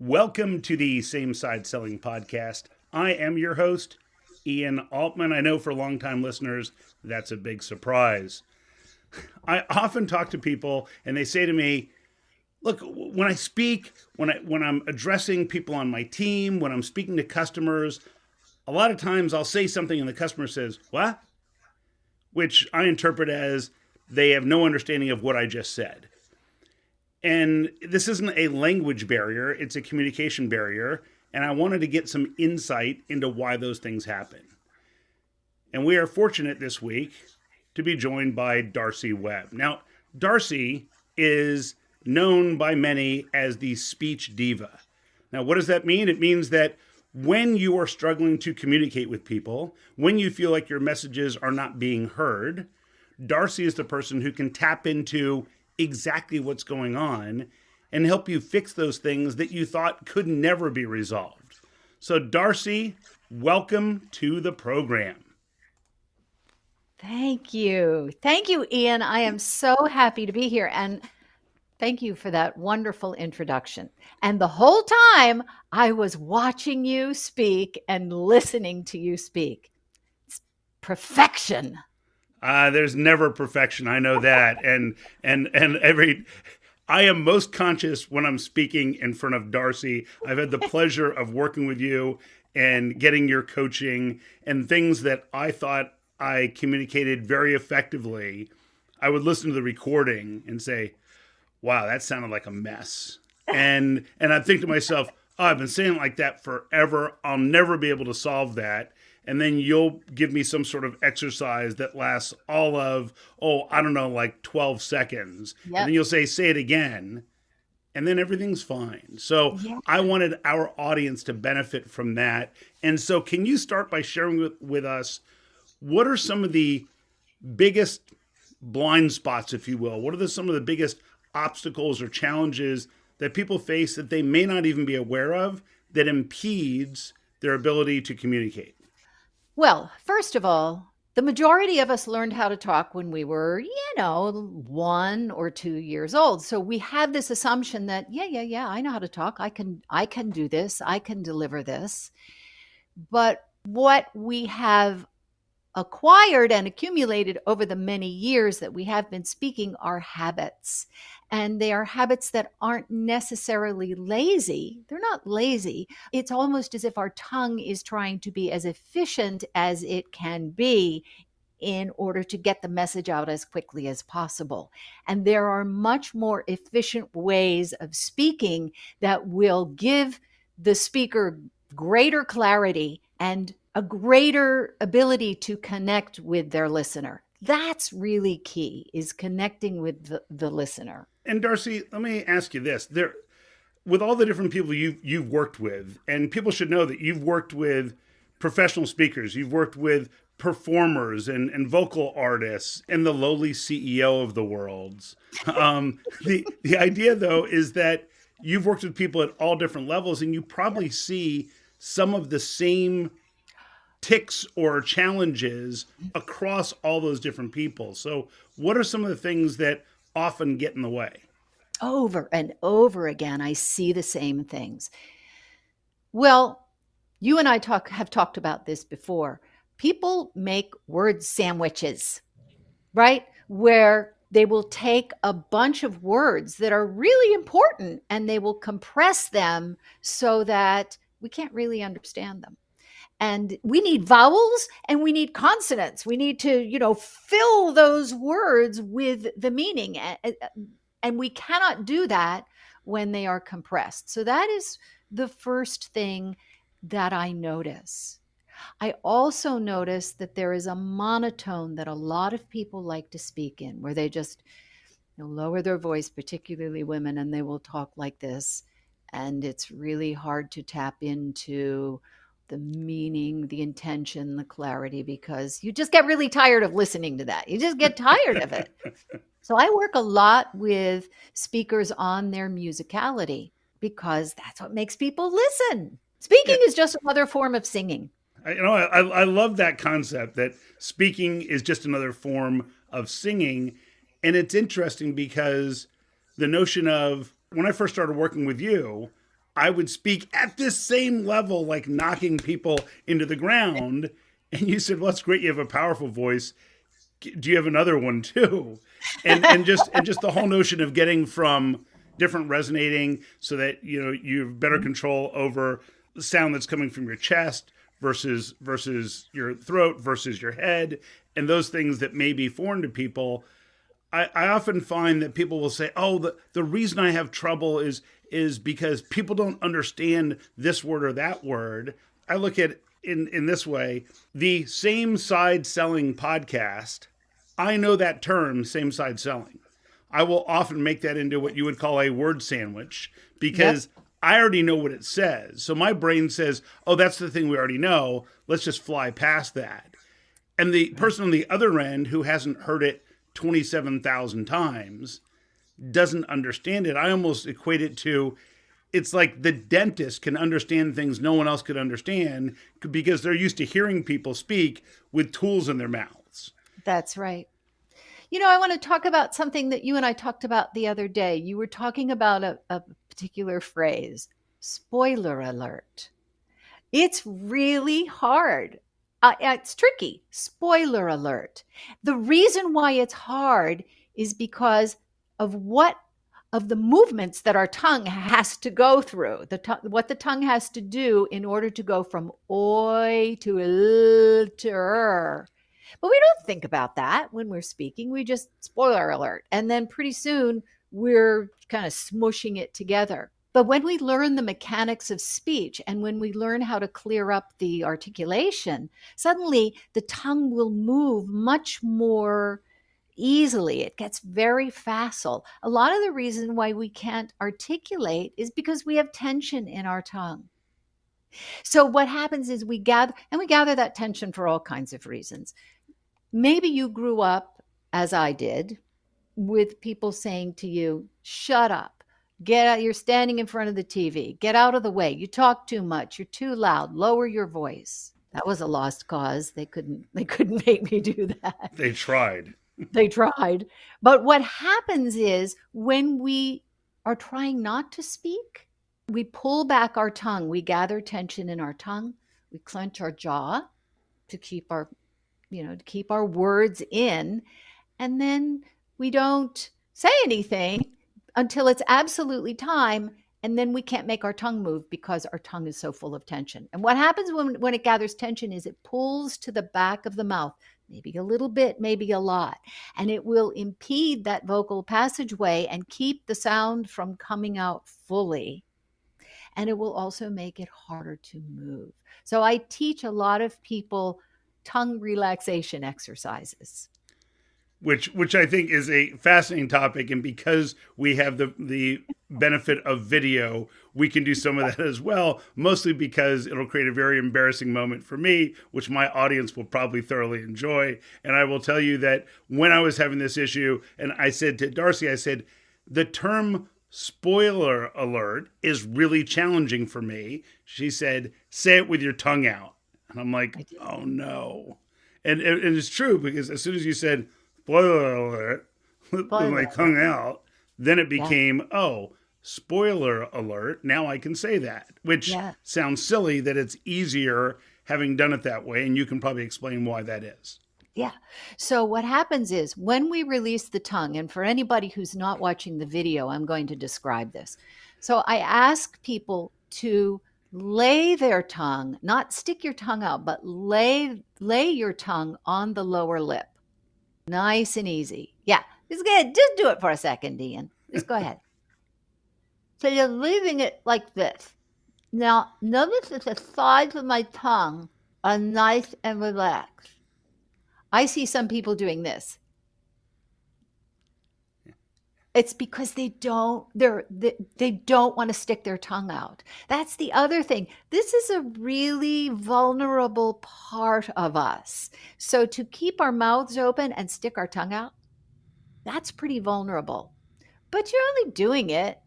Welcome to the Same Side Selling Podcast. I am your host, Ian Altman. I know for longtime listeners, that's a big surprise. I often talk to people and they say to me, look, when I speak, when I'm addressing people on my team, when I'm speaking to customers, a lot of times I'll say something and the customer says, what? Which I interpret as they have no understanding of what I just said. And this isn't a language barrier, it's a communication barrier. And I wanted to get some insight into why those things happen. And we are fortunate this week to be joined by Darcy Webb. Now, Darcy is known by many as the Speech Diva. Now, what does that mean? It means that when you are struggling to communicate with people, when you feel like your messages are not being heard, Darcy is the person who can tap into exactly what's going on and help you fix those things that you thought could never be resolved. So Darcy, welcome to the program. Thank you. Thank you, Ian. I am so happy to be here. And thank you for that wonderful introduction. And the whole time I was watching you speak and listening to you speak. It's perfection. There's never perfection. I know that. And I am most conscious when I'm speaking in front of Darcy. I've had the pleasure of working with you and getting your coaching and things that I thought I communicated very effectively. I would listen to the recording and say, wow, that sounded like a mess. And I'd think to myself, oh, I've been saying it like that forever. I'll never be able to solve that. And then you'll give me some sort of exercise that lasts all of, like 12 seconds. Yep. And then you'll say it again. And then everything's fine. So yeah. I wanted our audience to benefit from that. And so can you start by sharing with us, what are some of the biggest blind spots, if you will? What are some of the biggest obstacles or challenges that people face that they may not even be aware of that impedes their ability to communicate? Well, first of all, the majority of us learned how to talk when we were, 1 or 2 years old. So we have this assumption that, I know how to talk. I can do this. I can deliver this. But what we have acquired and accumulated over the many years that we have been speaking are habits. And they are habits that aren't necessarily lazy. They're not lazy. It's almost as if our tongue is trying to be as efficient as it can be in order to get the message out as quickly as possible. And there are much more efficient ways of speaking that will give the speaker greater clarity and a greater ability to connect with their listener. That's really key, is connecting with the listener. And Darcy, let me ask you this. With all the different people you've worked with, and people should know that you've worked with professional speakers, you've worked with performers and vocal artists and the lowly CEO of the world. The idea, though, is that you've worked with people at all different levels, and you probably see some of the same ticks or challenges across all those different people. So what are some of the things that often get in the way? Over and over again, I see the same things. Well, you and I have talked about this before. People make word sandwiches, right? Where they will take a bunch of words that are really important and they will compress them so that we can't really understand them. And we need vowels and we need consonants. We need to, fill those words with the meaning. And we cannot do that when they are compressed. So that is the first thing that I notice. I also notice that there is a monotone that a lot of people like to speak in, where they just lower their voice, particularly women, and they will talk like this. And it's really hard to tap into the meaning, the intention, the clarity, because you just get really tired of listening to that. You just get tired of it. So I work a lot with speakers on their musicality because that's what makes people listen. Speaking is just another form of singing. I love that concept that speaking is just another form of singing. And it's interesting because the notion of when I first started working with you, I would speak at this same level, like knocking people into the ground. And you said, well, that's great. You have a powerful voice. Do you have another one too? And just the whole notion of getting from different resonating so that, you have better control over the sound that's coming from your chest versus your throat versus your head, and those things that may be foreign to people. I often find that people will say, oh, the reason I have trouble is because people don't understand this word or that word. I look at it in this way: the same side selling podcast, I know that term, same side selling. I will often make that into what you would call a word sandwich, because I already know what it says. So my brain says, oh, that's the thing we already know. Let's just fly past that. And the person on the other end who hasn't heard it 27,000 times doesn't understand it. I almost equate it to, it's like the dentist can understand things no one else could understand because they're used to hearing people speak with tools in their mouths. That's right. I want to talk about something that you and I talked about the other day. You were talking about a particular phrase, spoiler alert. It's really hard. It's tricky. Spoiler alert. The reason why it's hard is because of the movements that our tongue has to go through, what the tongue has to do in order to go from oi to l to er. But we don't think about that when we're speaking. We just spoiler alert. And then pretty soon we're kind of smushing it together. But when we learn the mechanics of speech and when we learn how to clear up the articulation, suddenly the tongue will move much more easily. It gets very facile. A lot of the reason why we can't articulate is because we have tension in our tongue. So what happens is we gather that tension for all kinds of reasons. Maybe you grew up, as I did, with people saying to you, shut up, get out, you're standing in front of the TV, get out of the way, you talk too much, you're too loud, lower your voice. That was a lost cause. They couldn't make me do that. They tried. They tried. But what happens is when we are trying not to speak, we pull back our tongue, we gather tension in our tongue, we clench our jaw to keep our words in, and then we don't say anything until it's absolutely time, and then we can't make our tongue move because our tongue is so full of tension. And what happens when it gathers tension is it pulls to the back of the mouth, maybe a little bit, maybe a lot, and it will impede that vocal passageway and keep the sound from coming out fully. And it will also make it harder to move. So I teach a lot of people tongue relaxation exercises. Which I think is a fascinating topic. And because we have the benefit of video, we can do some of that as well, mostly because it'll create a very embarrassing moment for me, which my audience will probably thoroughly enjoy. And I will tell you that when I was having this issue, and I said to Darcy, I said, the term spoiler alert is really challenging for me. She said, say it with your tongue out. And I'm like, oh no. And it's true, because as soon as you said spoiler alert with my tongue out, then it became, spoiler alert. Now I can say that, which sounds silly that it's easier having done it that way. And you can probably explain why that is. Yeah. So what happens is when we release the tongue, and for anybody who's not watching the video, I'm going to describe this. So I ask people to lay their tongue, not stick your tongue out, but lay your tongue on the lower lip. Nice and easy. Yeah, it's good. Just do it for a second, Ian. Just go ahead. So you're leaving it like this. Now, notice that the sides of my tongue are nice and relaxed. I see some people doing this. It's because they don't want to stick their tongue out. That's the other thing. This is a really vulnerable part of us. So to keep our mouths open and stick our tongue out, that's pretty vulnerable. But you're only doing it,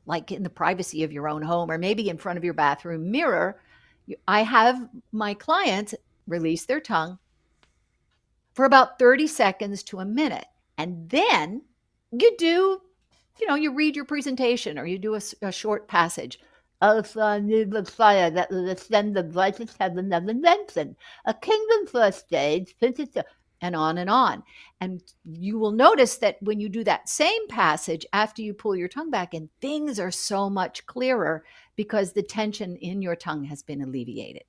like in the privacy of your own home or maybe in front of your bathroom mirror. I have my clients release their tongue for about 30 seconds to a minute. And then you do, you read your presentation or you do a short passage. Also a new Messiah that will ascend the brightest heaven of invention. A kingdom for a stage, and on and on. And you will notice that when you do that same passage after you pull your tongue back in, things are so much clearer because the tension in your tongue has been alleviated.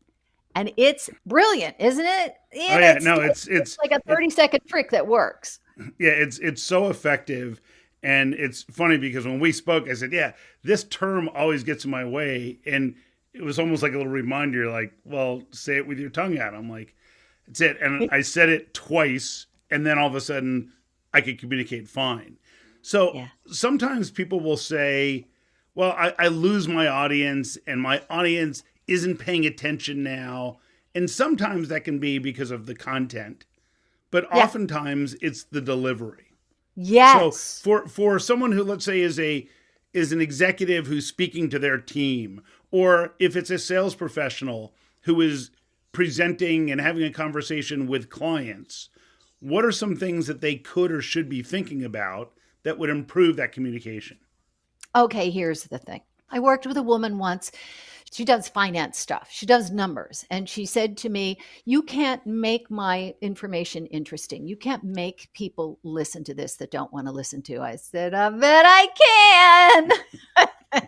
And it's brilliant, isn't it? Oh yeah, no, It's like a 30-second trick that works. yeah, it's so effective. And it's funny because when we spoke, I said, yeah, this term always gets in my way. And it was almost like a little reminder, like, well, say it with your tongue out. I'm like, that's it. And I said it twice, and then all of a sudden I could communicate fine. So Yeah. sometimes people will say, well, I lose my audience, and my audience isn't paying attention now. And sometimes that can be because of the content, but Yeah. oftentimes it's the delivery. So Yes. for someone who, let's say, is an executive who's speaking to their team, or if it's a sales professional who is presenting and having a conversation with clients, what are some things that they could or should be thinking about that would improve that communication? Okay, here's the thing. I worked with a woman once. She does finance stuff. She does numbers. And she said to me, you can't make my information interesting. You can't make people listen to this that don't want to listen to. I said, I bet I can.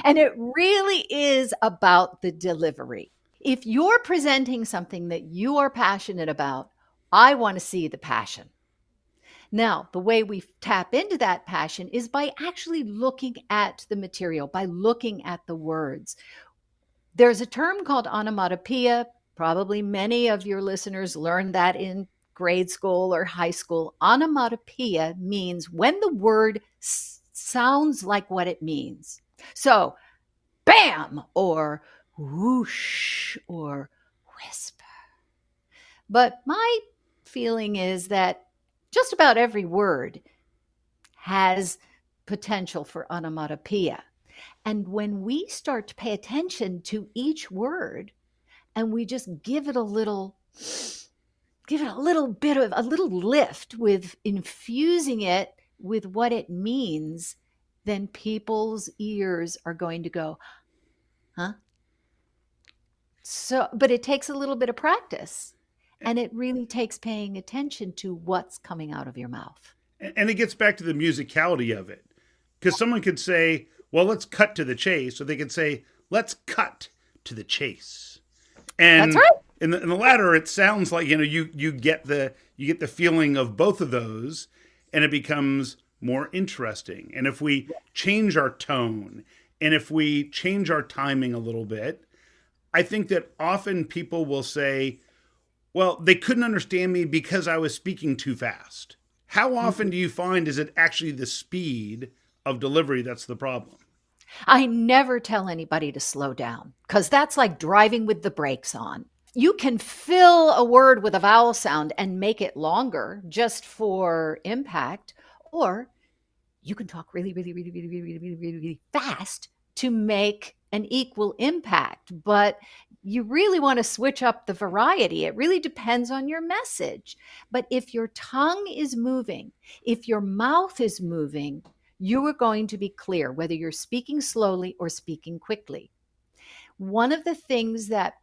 And it really is about the delivery. If you're presenting something that you are passionate about, I want to see the passion. Now, the way we tap into that passion is by actually looking at the material, by looking at the words. There's a term called onomatopoeia. Probably many of your listeners learned that in grade school or high school. Onomatopoeia means when the word sounds like what it means. So, bam, or whoosh, or whisper. But my feeling is that just about every word has potential for onomatopoeia. And when we start to pay attention to each word and we just give it a little bit of a little lift with infusing it with what it means, then people's ears are going to go, huh? So, but it takes a little bit of practice. And it really takes paying attention to what's coming out of your mouth. And it gets back to the musicality of it. Because someone could say, well, let's cut to the chase. Or they could say, let's cut to the chase. And that's right. In the latter, it sounds like, you get the feeling of both of those, and it becomes more interesting. And if we change our tone, and if we change our timing a little bit, I think that often people will say, well, they couldn't understand me because I was speaking too fast. How often do you find is it actually the speed of delivery that's the problem? I never tell anybody to slow down because that's like driving with the brakes on. You can fill a word with a vowel sound and make it longer just for impact, or you can talk really, really, really, really, really, really, really, really, really fast to make an equal impact. But you really want to switch up the variety. It really depends on your message. But if your tongue is moving, if your mouth is moving, you are going to be clear, whether you're speaking slowly or speaking quickly. One of the things that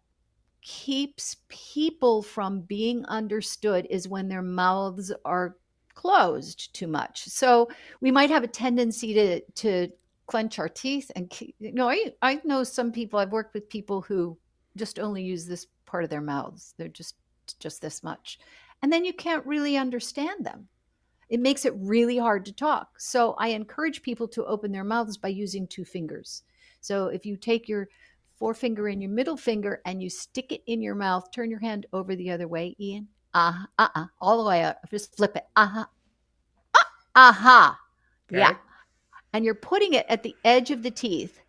keeps people from being understood is when their mouths are closed too much. So we might have a tendency to clench our teeth. And I know some people, I've worked with people who just only use this part of their mouths. They're just this much. And then you can't really understand them. It makes it really hard to talk. So I encourage people to open their mouths by using 2 fingers. So if you take your forefinger and your middle finger and you stick it in your mouth, turn your hand over the other way, Ian. All the way up. Just flip it. Okay. Yeah. And you're putting it at the edge of the teeth.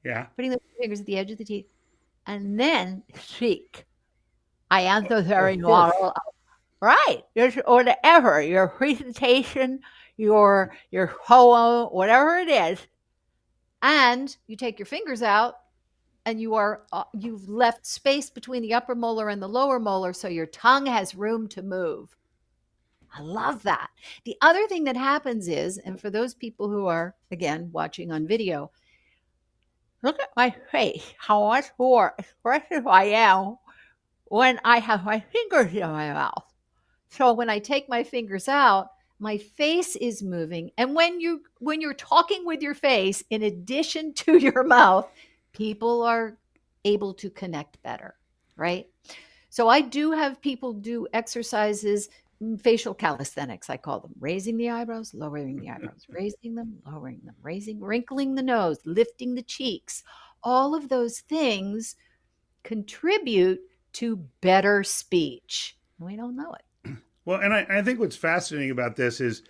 Yeah. Putting the fingers at the edge of the teeth. And then speak. I am so very normal. Right. Or whatever, your presentation, your poem, whatever it is. And you take your fingers out and you've left space between the upper molar and the lower molar so your tongue has room to move. I love that. The other thing that happens is, and for those people who are, again, watching on video, Look at my face, how much more expressive I am when I have my fingers in my mouth. So when I take my fingers out, my face is moving. And when you're talking with your face in addition to your mouth, people are able to connect better, right? So I do have people do exercises, facial calisthenics, I call them, raising the eyebrows, lowering the eyebrows, raising them, lowering them, raising, wrinkling the nose, lifting the cheeks. All of those things contribute to better speech. We don't know it. Well, and I think what's fascinating about this is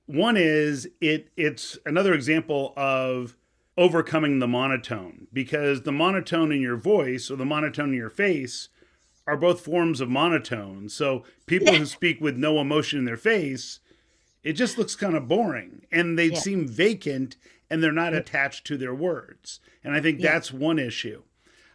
one is it's another example of overcoming the monotone, because the monotone in your voice or the monotone in your face are both forms of monotone. So people Yeah. who speak with no emotion in their face, it just looks kind of boring and they Yeah. seem vacant and they're not Yeah. attached to their words. And I think Yeah. that's one issue.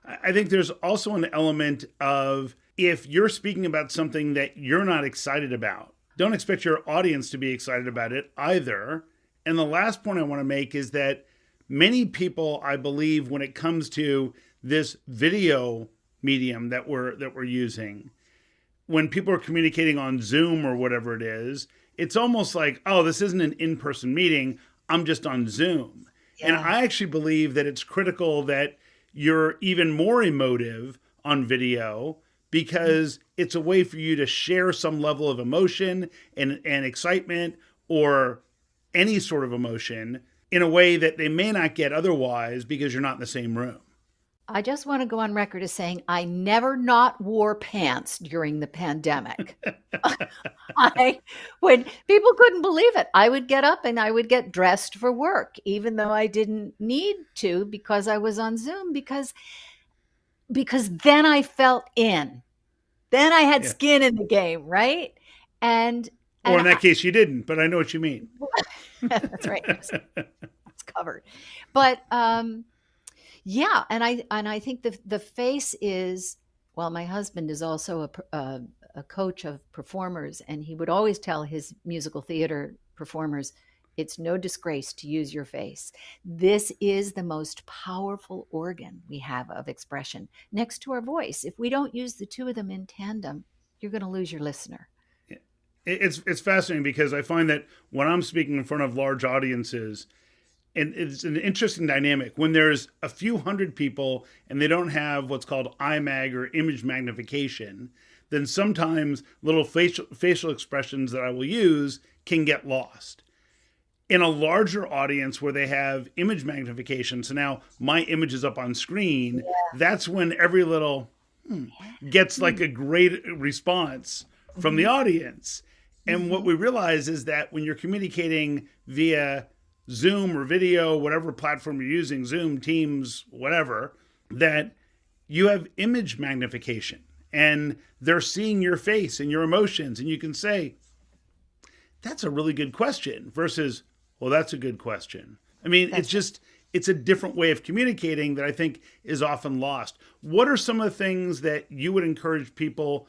I think there's also an element of if you're speaking about something that you're not excited about, don't expect your audience to be excited about it either. And the last point I want to make is that many people, I believe, when it comes to this video medium that we're using, when people are communicating on Zoom or whatever it is, it's almost like, oh, this isn't an in-person meeting. I'm just on Zoom. And Yeah. I actually believe that it's critical that you're even more emotive on video because it's a way for you to share some level of emotion and excitement or any sort of emotion in a way that they may not get otherwise because you're not in the same room. I just want to go on record as saying I never not wore pants during the pandemic. I when people couldn't believe it, I would get up and I would get dressed for work, even though I didn't need to because I was on Zoom because then I felt in. Then I had Yeah. skin in the game, right? And Or and in that case, you didn't, but I know what you mean. that's right. It's covered. But yeah, and I think the face is, well, my husband is also a coach of performers, and he would always tell his musical theater performers, it's no disgrace to use your face. This is the most powerful organ we have of expression next to our voice. If we don't use the two of them in tandem, you're going to lose your listener. It's fascinating because I find that when I'm speaking in front of large audiences, and it's an interesting dynamic when there's a few hundred people and they don't have what's called IMAG or image magnification, then sometimes little facial expressions that I will use can get lost. In a larger audience where they have image magnification, so now my image is up on screen, that's when every little gets like a great response from the Mhm. audience. And what Mhm. we realize is that when you're communicating via Zoom or video, whatever platform you're using, Zoom, Teams, whatever, that you have image magnification and they're seeing your face and your emotions. And you can say, that's a really good question versus, well, that's a good question. I mean, That's right. it's a different way of communicating that I think is often lost. What are some of the things that you would encourage people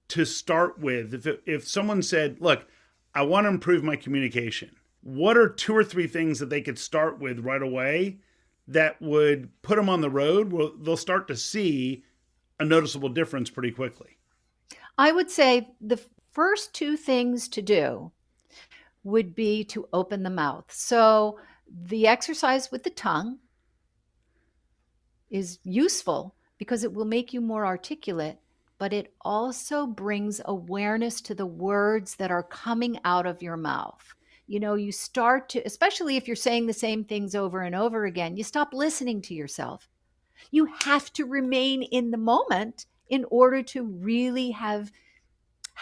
to start with? If someone said, look, I want to improve my communication, what are two or three things that they could start with right away that would put them on the road? Well, they'll start to see a noticeable difference pretty quickly. I would say the first two things to do would be to open the mouth. So the exercise with the tongue is useful because it will make you more articulate, but it also brings awareness to the words that are coming out of your mouth. You know, you start to, especially if you're saying the same things over and over again, you stop listening to yourself. You have to remain in the moment in order to really have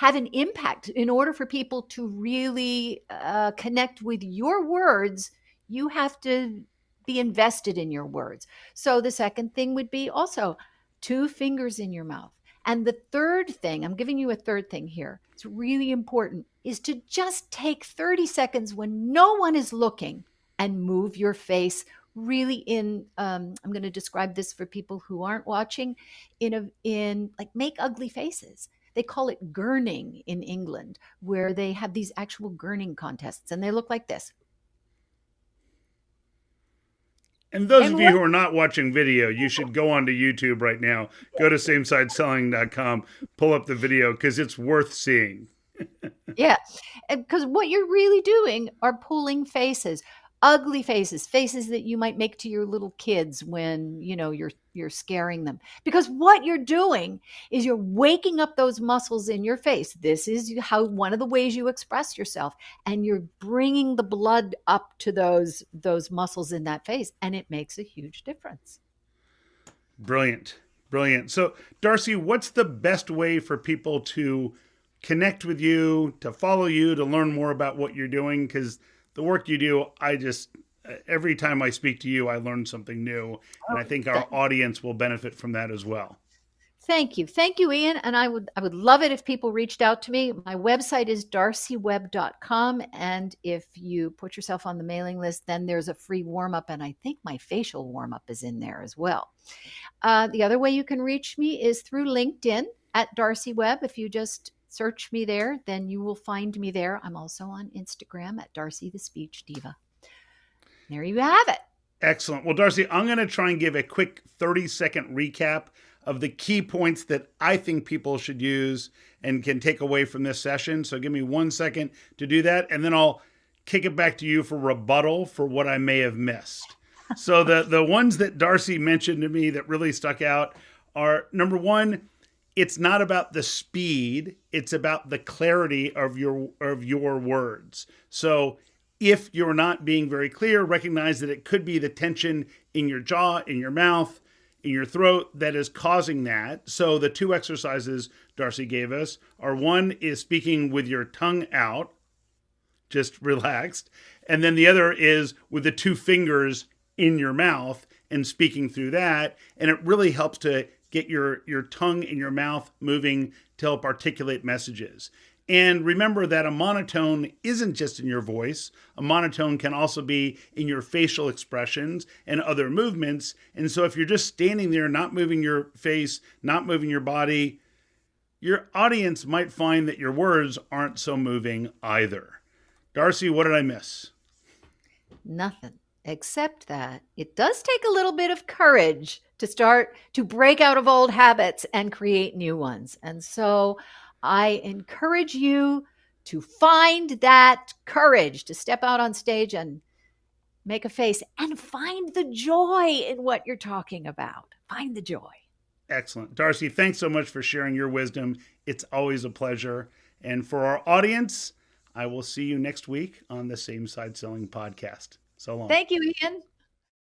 an impact. In order for people to really connect with your words, you have to be invested in your words. So the second thing would be also two fingers in your mouth. And the third thing, I'm giving you a third thing here, it's really important, is to just take 30 seconds when no one is looking and move your face really in I'm going to describe this for people who aren't watching, in like make ugly faces. They call it gurning in England, where they have these actual gurning contests and they look like this. And those And of you what who are not watching video, you should go onto YouTube right now. Go to samesideselling.com, pull up the video because it's worth seeing. Yeah, because what you're really doing are pulling faces, ugly faces, faces that you might make to your little kids when, you're scaring them. Because what you're doing is you're waking up those muscles in your face. This is how one of the ways you express yourself, and you're bringing the blood up to those muscles in that face, and it makes a huge difference. Brilliant. Brilliant. So, Darcy, what's the best way for people to connect with you, to follow you, to learn more about what you're doing? Because the work you do, every time I speak to you, I learn something new. And I think our audience will benefit from that as well. Thank you. Thank you, Ian. And I would love it if people reached out to me. My website is darcywebb.com. And if you put yourself on the mailing list, then there's a free warm up. And I think my facial warm up is in there as well. The other way you can reach me is through LinkedIn at Darcy Webb. If you just search me there, then you will find me there. I'm also on Instagram at Darcy the Speech Diva. There you have it. Excellent. Well, Darcy, I'm going to try and give a quick 30-second recap of the key points that I think people should use and can take away from this session. So give me 1 second to do that, and then I'll kick it back to you for rebuttal for what I may have missed. So the ones that Darcy mentioned to me that really stuck out are, number one, it's not about the speed, it's about the clarity of your words. So if you're not being very clear, recognize that it could be the tension in your jaw, in your mouth, in your throat that is causing that. So the two exercises Darcy gave us are, one is speaking with your tongue out, just relaxed. And then the other is with the two fingers in your mouth and speaking through that. And it really helps to get your tongue in your mouth moving to help articulate messages. And remember that a monotone isn't just in your voice. A monotone can also be in your facial expressions and other movements. And so if you're just standing there, not moving your face, not moving your body, your audience might find that your words aren't so moving either. Darcy, what did I miss? Nothing, except that it does take a little bit of courage to start to break out of old habits and create new ones. And so I encourage you to find that courage to step out on stage and make a face and find the joy in what you're talking about. Find the joy. Excellent. Darcy, thanks so much for sharing your wisdom. It's always a pleasure. And for our audience, I will see you next week on the Same Side Selling podcast. So long. Thank you, Ian.